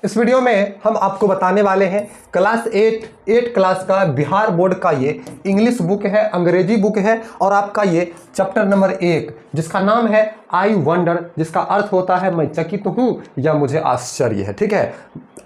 इस वीडियो में हम आपको बताने वाले हैं क्लास 8 क्लास का बिहार बोर्ड का ये इंग्लिश बुक है, अंग्रेजी बुक है और आपका ये चैप्टर नंबर 1 जिसका नाम है आई वंडर, जिसका अर्थ होता है मैं चकित हूँ या मुझे आश्चर्य है। ठीक है,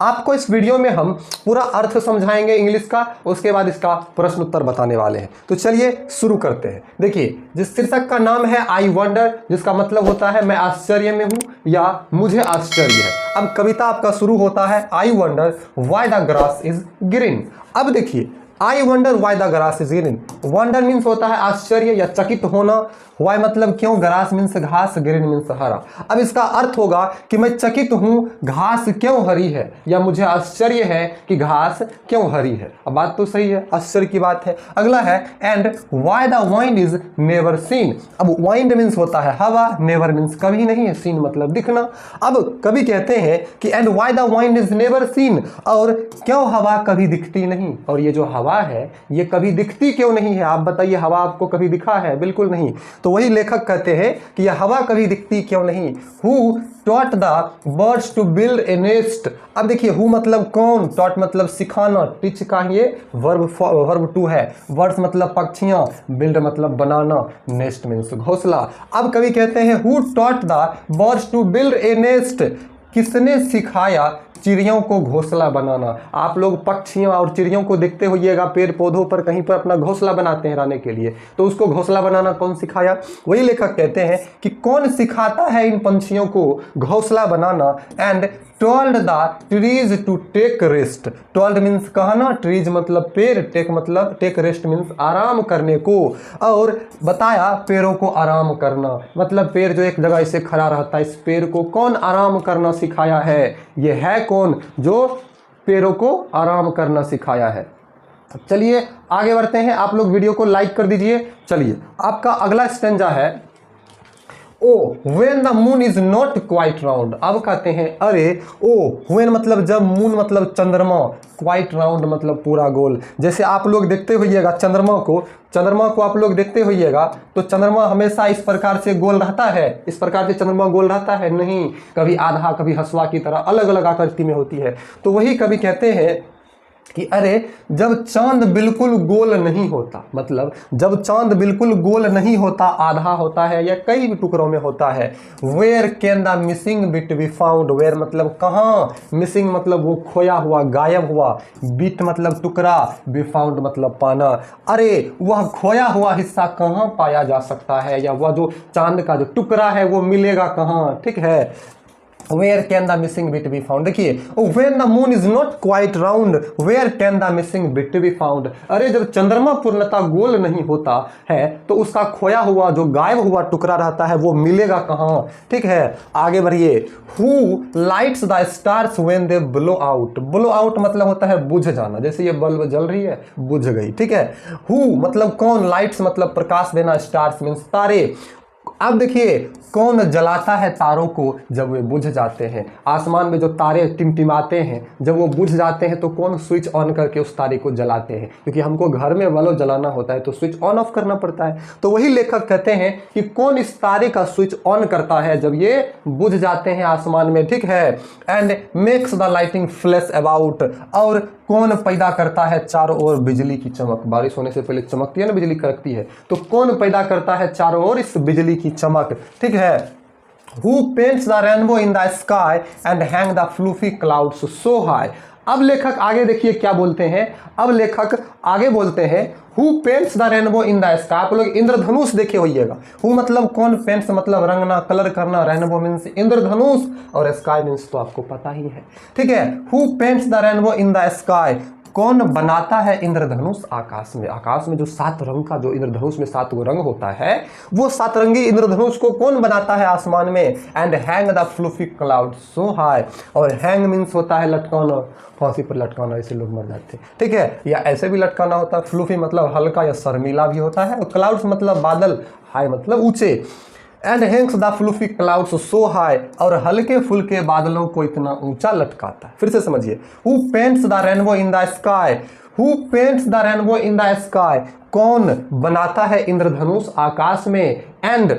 आपको इस वीडियो में हम पूरा अर्थ समझाएंगे इंग्लिश का, उसके बाद इसका प्रश्न उत्तर बताने वाले हैं। तो चलिए शुरू करते हैं। देखिए, जिस शीर्षक का नाम है आई वंडर, जिसका मतलब होता है मैं आश्चर्य में हूँ या मुझे आश्चर्य है। अब कविता आपका शुरू होता है I wonder why the grass is green. अब देखिए, I wonder why the grass is green. Wonder means होता है आश्चर्य या चकित होना, वाई मतलब क्यों, ग्रास मीन्स घास, ग्रीन मीन्स हरा। अब इसका अर्थ होगा कि मैं चकित हूं घास क्यों हरी है या मुझे आश्चर्य है कि घास क्यों हरी है। अब बात तो सही है, आश्चर्य की बात है। अगला है and Y the wind is never scene. अब वाइंड मीन्स होता है हवा, नेवर मीन्स कभी नहीं है, सीन मतलब दिखना। अब कवि कहते हैं कि and Y the wind is never scene, और क्यों हवा कभी दिखती नहीं। और ये जो हवा है ये कभी दिखती क्यों नहीं है। आप बताइए, हवा आपको कभी दिखा है? बिल्कुल नहीं। तो वही लेखक कहते हैं कि यह हवा कभी दिखती क्यों नहीं। Who taught the birds to build a nest. अब देखिए, हु मतलब कौन, टॉट मतलब सिखाना, टीच का ये वर्ब टू है, बर्ड्स मतलब पक्षियां, बिल्ड मतलब बनाना, नेस्ट मीन्स घोंसला। अब कवि कहते हैं who taught the birds to build a nest, किसने सिखाया चिड़ियों को घोंसला बनाना। आप लोग पक्षियों और चिड़ियों को देखते होइएगा, पेड़ पौधों पर कहीं पर अपना घोंसला बनाते हैं रहने के लिए, तो उसको घोंसला बनाना कौन सिखाया। वही लेखक कहते हैं कि कौन सिखाता है इन पंछियों को घोंसला बनाना। And told the trees to take rest. Told means कहना, ट्रीज मतलब पेड़, टेक मतलब टेक रेस्ट मीन्स आराम करने को, और बताया पेड़ों को आराम करना। मतलब पेड़ जो एक जगह ऐसे खड़ा रहता है, इस पेड़ को कौन आराम करना सिखाया है। ये है कौन जो पेड़ों को आराम करना सिखाया है। चलिए आगे बढ़ते हैं। आप लोग वीडियो को लाइक कर दीजिए। चलिए, आपका अगला स्टेंजा है o when the moon is not quite round. अब कहते हैं अरे ओ व्हेन मतलब जब, मून मतलब चंद्रमा, क्वाइट राउंड मतलब पूरा गोल। जैसे आप लोग देखते होइएगा चंद्रमा को आप लोग देखते होइएगा तो चंद्रमा हमेशा इस प्रकार से गोल रहता है, इस प्रकार से चंद्रमा गोल रहता है नहीं, कभी आधा कभी हसवा की तरह अलग अलग आकृति में होती है। तो वही कभी कहते हैं कि अरे जब चांद बिल्कुल गोल नहीं होता, मतलब जब चांद बिल्कुल गोल नहीं होता, आधा होता है या कई टुकड़ों में होता है। Where can the missing bit be found. Where मतलब कहाँ, मिसिंग मतलब वो खोया हुआ, गायब हुआ, बिट मतलब टुकड़ा, बी फाउंड मतलब पाना। अरे वह खोया हुआ हिस्सा कहाँ पाया जा सकता है, या वह जो चांद का जो टुकड़ा है वो मिलेगा कहाँ। ठीक है, Where can the missing bit be found। देखिए, when the moon is not quite round, where can the missing bit be found। अरे जब चंद्रमा पूर्णतः गोल नहीं होता है तो उसका खोया हुआ जो गायब हुआ टुकड़ा रहता है वो मिलेगा कहाँ। ठीक है, आगे बढ़िए। Who lights the stars when they blow out। blow out मतलब होता है बुझ जाना, जैसे ये बल्ब जल रही है बुझ गई। ठीक है, Who मतलब कौन, लाइट्स मतलब प्रकाश देना, स्टार्स मीन्स तारे। अब देखिए, कौन जलाता है तारों को जब वे बुझ जाते हैं। आसमान में जो तारे टिमटिमाते हैं जब वो बुझ जाते हैं तो कौन स्विच ऑन करके उस तारे को जलाते हैं, क्योंकि हमको घर में बल्ब जलाना होता है तो स्विच ऑन ऑफ करना पड़ता है। तो वही लेखक कहते हैं कि कौन इस तारे का स्विच ऑन करता है जब ये बुझ जाते हैं आसमान में। ठीक है, and makes the lighting flash about. और कौन पैदा करता है चारों ओर बिजली की चमक। बारिश होने से पहले चमकती है ना, बिजली कड़कती है, तो कौन पैदा करता है चारों ओर इस बिजली की चमक। ठीक है, Who paints the rainbow in the sky and hang the fluffy clouds so high। अब लेखक आगे देखिए क्या बोलते हैं। अब लेखक आगे बोलते हैं Who paints the rainbow in the sky। आप लोग इंद्रधनुष देखे होइएगा। Who मतलब कौन, पेंट्स मतलब रंगना, कलर करना, रेनबो मीन्स इंद्रधनुष, और स्काई मीन्स तो आपको पता ही है। ठीक है, Who paints the rainbow in the sky। कौन बनाता है इंद्रधनुष आकाश में। आकाश में जो 7 रंग का, जो इंद्रधनुष में 7 गो रंग होता है, वो 7 रंगी इंद्रधनुष को कौन बनाता है आसमान में। And hang the fluffy cloud so high. और हैंग मीन्स होता है लटकाना, फांसी पर लटकाना, ऐसे लोग मर जाते हैं। ठीक है, या ऐसे भी लटकाना होता है। फ्लूफी मतलब हल्का या शर्मीला भी होता है, और क्लाउड्स मतलब बादल, हाई मतलब ऊंचे। And hangs the fluffy clouds so high. और हल्के फुल्के बादलों को इतना ऊंचा लटकाता है। फिर से समझिए, who paints the rainbow in the sky. Who paints the rainbow in the sky. कौन बनाता है इंद्रधनुष आकाश में। And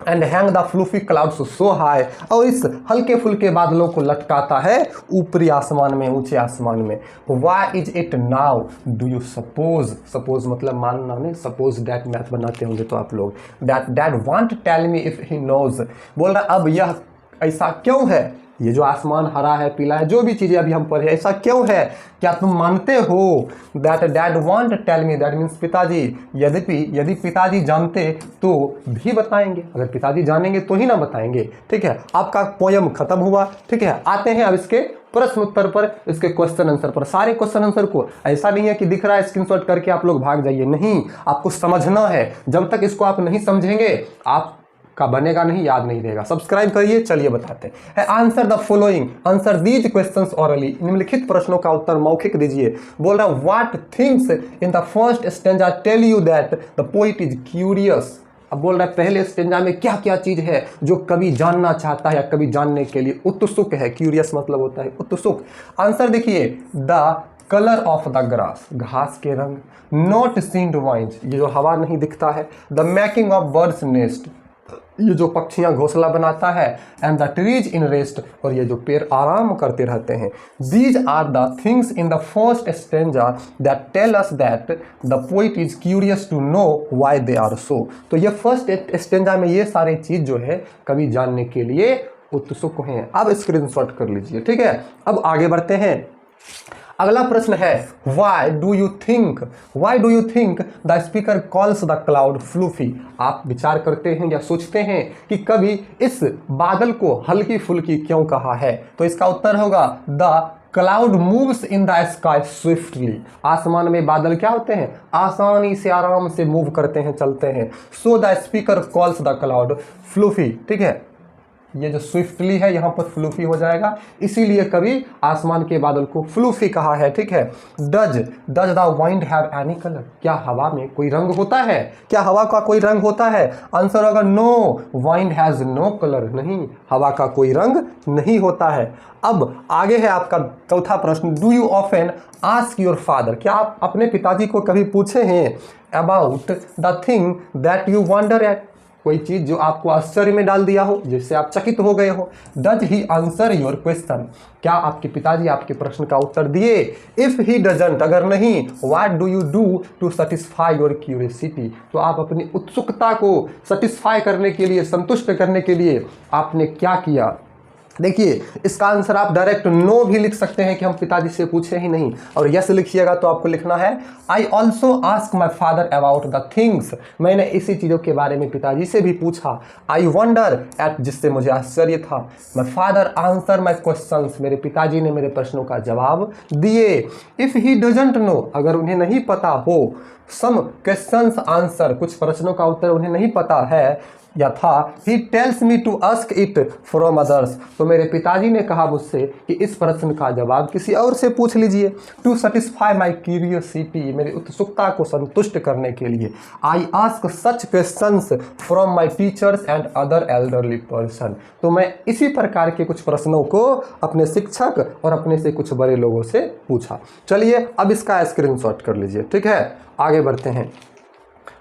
and hang the fluffy clouds so high, और इस हल्के फुल्के बादलों को लटकाता है ऊपरी आसमान में, ऊंचे आसमान में। Why is it now do you suppose, suppose मतलब मानना नहीं, सपोज दैट मैथ बनाते होंगे तो आप लोग, that that won't tell me if he knows, बोल रहा अब यह ऐसा क्यों है, ये जो आसमान हरा है पीला है जो भी चीज़ें अभी हम पढ़े ऐसा क्यों है, क्या तुम मानते हो। That dad won't tell me, that means पिताजी, यदि पिताजी जानते तो भी बताएंगे, अगर पिताजी जानेंगे तो ही ना बताएंगे। ठीक है, आपका पोयम खत्म हुआ। ठीक है, आते हैं अब इसके प्रश्न उत्तर पर, इसके क्वेश्चन आंसर पर। सारे क्वेश्चन आंसर को ऐसा नहीं है कि दिख रहा है स्क्रीनशॉट करके आप लोग भाग जाइए, नहीं, आपको समझना है। जब तक इसको आप नहीं समझेंगे आप का बनेगा नहीं, याद नहीं रहेगा। सब्सक्राइब करिए। चलिए बताते हैं। Answer the following, answer these questions orally, निम्नलिखित प्रश्नों का उत्तर मौखिक दीजिए। बोल रहा what things in the first stanza tell you that the poet is curious. अब बोल रहा है पहले स्टेंजा में क्या क्या चीज है जो कवि जानना चाहता है या कवि जानने के लिए उत्सुक है। क्यूरियस मतलब होता है उत्सुक। आंसर देखिए, the colour of the grass, घास के रंग, नॉट सीन्ड वाइंस, ये जो हवा नहीं दिखता है, the making of birds nest, ये जो पक्षियां घोंसला बनाता है, and the trees in rest, और ये जो पेड़ आराम करते रहते हैं। These are the things in the first stanza that tell us that the poet is curious to know why they are so. तो ये फर्स्ट स्टेंजा में ये सारी चीज जो है कभी जानने के लिए उत्सुक हैं। अब स्क्रीनशॉट कर लीजिए। ठीक है, अब आगे बढ़ते हैं। अगला प्रश्न है why do you think the speaker calls the cloud fluffy. आप विचार करते हैं या सोचते हैं कि कभी इस बादल को हल्की फुल्की क्यों कहा है, तो इसका उत्तर होगा the cloud moves in the sky swiftly. आसमान में बादल क्या होते हैं, आसानी से आराम से मूव करते हैं, चलते हैं। So the speaker calls the cloud fluffy. ठीक है, ये जो स्विफ्टली है यहाँ पर फ्लूफी हो जाएगा, इसीलिए कभी आसमान के बादल को फ्लूफी कहा है। ठीक है, does the wind have any colour, क्या हवा में कोई रंग होता है, क्या हवा का कोई रंग होता है। आंसर होगा no, wind has no colour, नहीं, हवा का कोई रंग नहीं होता है। अब आगे है आपका चौथा प्रश्न, do you often ask your father, क्या आप अपने पिताजी को कभी पूछे हैं about the thing that you wonder at, कोई चीज जो आपको आश्चर्य में डाल दिया हो, जिससे आप चकित हो गए हो। Does he answer your question, क्या आपके पिताजी आपके प्रश्न का उत्तर दिए। इफ ही डजंट, अगर नहीं, what do you do to satisfy your curiosity, तो आप अपनी उत्सुकता को सेटिस्फाई करने के लिए, संतुष्ट करने के लिए आपने क्या किया। देखिए, इसका आंसर आप डायरेक्ट नो भी लिख सकते हैं कि हम पिताजी से पूछे ही नहीं, और यस लिखिएगा तो आपको लिखना है I also ask my father about the things, मैंने इसी चीज़ों के बारे में पिताजी से भी पूछा। आई वंडर एट, जिससे मुझे आश्चर्य था। My father answer my questions, मेरे पिताजी ने मेरे प्रश्नों का जवाब दिए। इफ़ ही डजंट नो, अगर उन्हें नहीं पता हो, सम क्वेश्चंस आंसर, कुछ प्रश्नों का उत्तर उन्हें नहीं पता है या था, he tells me to ask it from others, तो मेरे पिताजी ने कहा मुझसे कि इस प्रश्न का जवाब किसी और से पूछ लीजिए। टू सेटिस्फाई माई क्यूरियोसिटी, मेरी उत्सुकता को संतुष्ट करने के लिए। I ask such questions from my teachers and other elderly person, तो मैं इसी प्रकार के कुछ प्रश्नों को अपने शिक्षक और अपने से कुछ बड़े लोगों से पूछा। चलिए अब इसका स्क्रीनशॉट कर लीजिए। ठीक है, आगे बढ़ते हैं।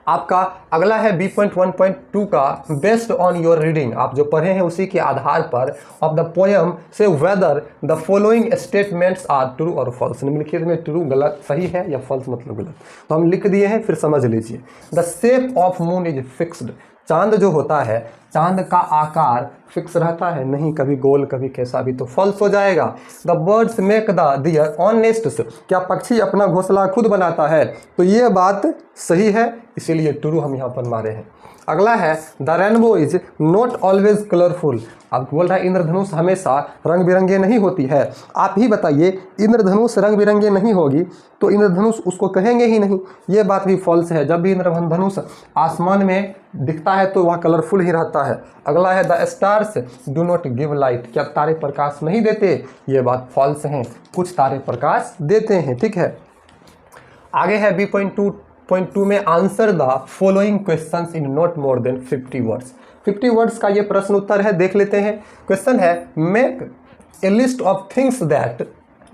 आपका अगला है B.1.2 का बेस्ड ऑन योर रीडिंग, आप जो पढ़े हैं उसी के आधार पर ऑफ द पोएम से whether the following statements are true और फॉल्स। निम्नलिखित में ट्रू गलत सही है या फॉल्स मतलब गलत, तो हम लिख दिए हैं, फिर समझ लीजिए। The shape of moon is fixed, चांद जो होता है, चांद का आकार फिक्स रहता है, नहीं कभी गोल कभी कैसा भी, तो फॉल्स हो जाएगा। The birds make the their own nests, क्या पक्षी अपना घोंसला खुद बनाता है, तो ये बात सही है, इसीलिए ट्रू हम यहाँ पर मारे हैं। अगला है the rainbow is not always colourful, अब बोल रहा है इंद्रधनुष हमेशा रंग बिरंगे नहीं होती है। आप ही बताइए, इंद्रधनुष रंग बिरंगे नहीं होगी तो इंद्रधनुष उसको कहेंगे ही नहीं, ये बात भी फॉल्स है। जब भी इंद्रधनुष आसमान में दिखता है तो वह कलरफुल ही रहता है। अगला है the stars do not give light, क्या तारे प्रकाश नहीं देते, ये बात फॉल्स है, कुछ तारे प्रकाश देते हैं। ठीक है, आगे है B.2 में answer the following questions in not more than 50 words. 50 words का ये प्रश्न उत्तर है, देख लेते हैं। क्वेश्चन है make a list of things that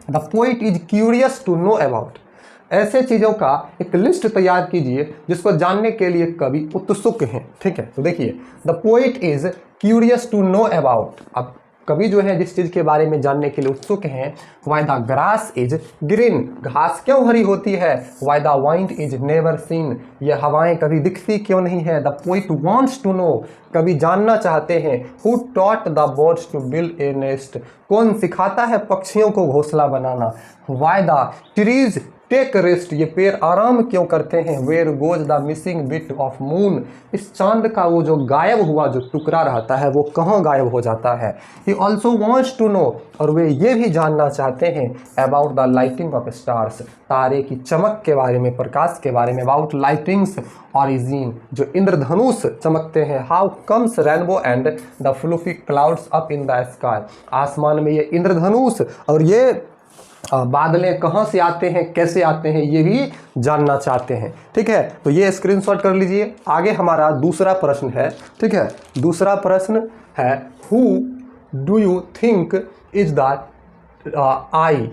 the poet is curious to know about, ऐसे चीज़ों का एक लिस्ट तैयार कीजिए जिसको जानने के लिए कवि उत्सुक हैं। ठीक है, तो देखिए, the poet is curious to know about. अब कवि जो है जिस चीज़ के बारे में जानने के लिए उत्सुक हैं, why the grass is green, घास क्यों हरी होती है, why the wind is never seen, ये हवाएं कभी दिखती क्यों नहीं है, the poet wants to know, कभी जानना चाहते हैं, who taught the birds to build a nest, कौन सिखाता है पक्षियों को घोंसला बनाना, why the trees take rest, ये पेड़ आराम क्यों करते हैं, where goes the missing bit of moon, इस चांद का वो जो गायब हुआ जो टुकड़ा रहता है वो कहाँ गायब हो जाता है। He also wants to know, और वे ये भी जानना चाहते हैं, about the lighting of stars, तारे की चमक के बारे में, प्रकाश के बारे में, अबाउट लाइटिंग्स ऑरिजिन, जो इंद्रधनुष चमकते हैं, how comes rainbow and the fluffy clouds up in the sky, आसमान में ये इंद्रधनुष और ये बादलें कहाँ से आते हैं, कैसे आते हैं, ये भी जानना चाहते हैं। ठीक है, तो ये स्क्रीनशॉट कर लीजिए। आगे हमारा दूसरा प्रश्न है। ठीक है, दूसरा प्रश्न है, who do you think is the I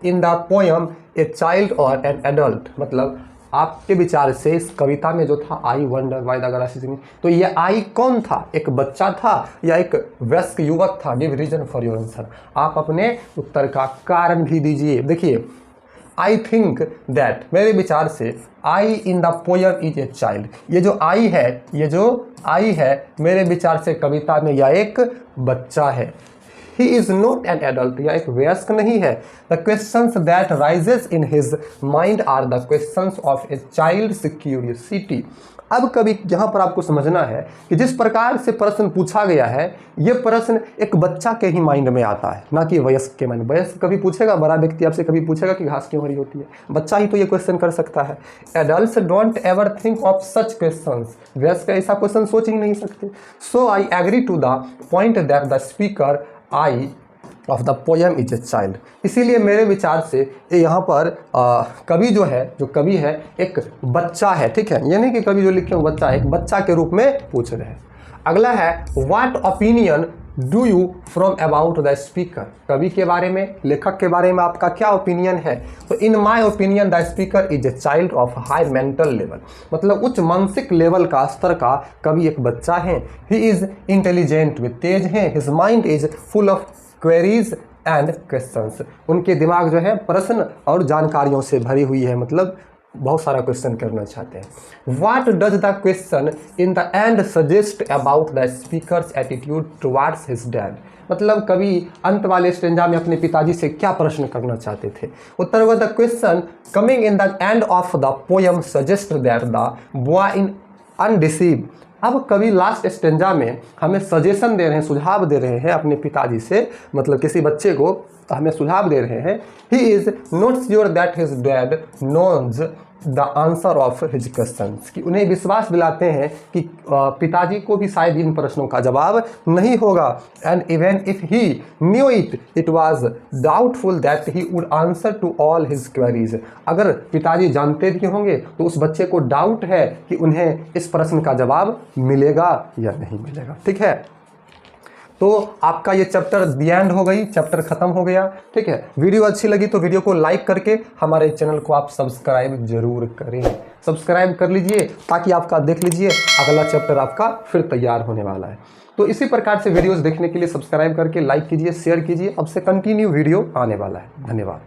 in the poem a child और एन एडल्ट, मतलब आपके विचार से इस कविता में जो था I wonder why the grass is green, तो ये आई कौन था, एक बच्चा था या एक वयस्क युवक था। Give reason for your answer, आप अपने उत्तर का कारण भी दीजिए। देखिए, आई थिंक दैट, मेरे विचार से I in the poem is a child, ये जो आई है मेरे विचार से कविता में यह एक बच्चा है। He is not an adult, यह एक वयस्क नहीं है। The questions that rises in his mind are the questions of a child's curiosity। अब कभी यहाँ पर आपको समझना है कि जिस प्रकार से प्रश्न पूछा गया है, ये प्रश्न एक बच्चा के ही माइंड में आता है, ना कि वयस्क के माइंड। वयस्क कभी पूछेगा, बड़ा व्यक्ति आपसे कभी पूछेगा कि घास क्यों हरी होती है, बच्चा ही तो ये क्वेश्चन कर सकता है। Adults don't ever think of such questions, वयस्क ऐसा क्वेश्चन सोच ही नहीं सकते। So I agree to the point that the speaker I of the poem is a child, इसीलिए मेरे विचार से ये यहाँ पर कवि जो है, कवि है एक बच्चा है। ठीक है, ये नहीं कि कवि जो लिखे वो बच्चा है, एक बच्चा के रूप में पूछ रहे हैं। अगला है, what opinion do you from about the speaker, कवि के बारे में, लेखक के बारे में आपका क्या ओपिनियन है। तो in my opinion the speaker is a child of high mental level, मतलब उच्च मानसिक लेवल का, स्तर का कवि एक बच्चा है। ही इज इंटेलिजेंट, वे तेज हैं। His mind is full of queries and questions, उनके दिमाग जो है प्रश्न और जानकारियों से भरी हुई है, मतलब बहुत सारा क्वेश्चन करना चाहते हैं। What does the question in the and suggest about the speakers attitude towards his dad, मतलब कवि अंत वाले स्टेंजा में अपने पिताजी से क्या प्रश्न करना चाहते थे। उत्तर the question coming in the end of the poem suggest that the boy in undeceive, अब कवि लास्ट स्टेंजा में हमें सजेशन दे रहे हैं, सुझाव दे रहे हैं अपने पिताजी से, मतलब किसी बच्चे को हमें सुझाव दे रहे हैं। He is not sure that his dad knows the answer of his questions, कि उन्हें विश्वास दिलाते हैं कि पिताजी को भी शायद इन प्रश्नों का जवाब नहीं होगा। And even if he knew it was doubtful that he would answer to all his queries, अगर पिताजी जानते भी होंगे तो उस बच्चे को डाउट है कि उन्हें इस प्रश्न का जवाब मिलेगा या नहीं मिलेगा। ठीक है, तो आपका ये चैप्टर दी एंड हो गई, चैप्टर खत्म हो गया। ठीक है, वीडियो अच्छी लगी तो वीडियो को लाइक करके हमारे चैनल को आप सब्सक्राइब जरूर करें, सब्सक्राइब कर लीजिए ताकि आपका देख लीजिए अगला चैप्टर आपका फिर तैयार होने वाला है। तो इसी प्रकार से वीडियोस देखने के लिए सब्सक्राइब करके लाइक कीजिए, शेयर कीजिए। अब से कंटिन्यू वीडियो आने वाला है। धन्यवाद।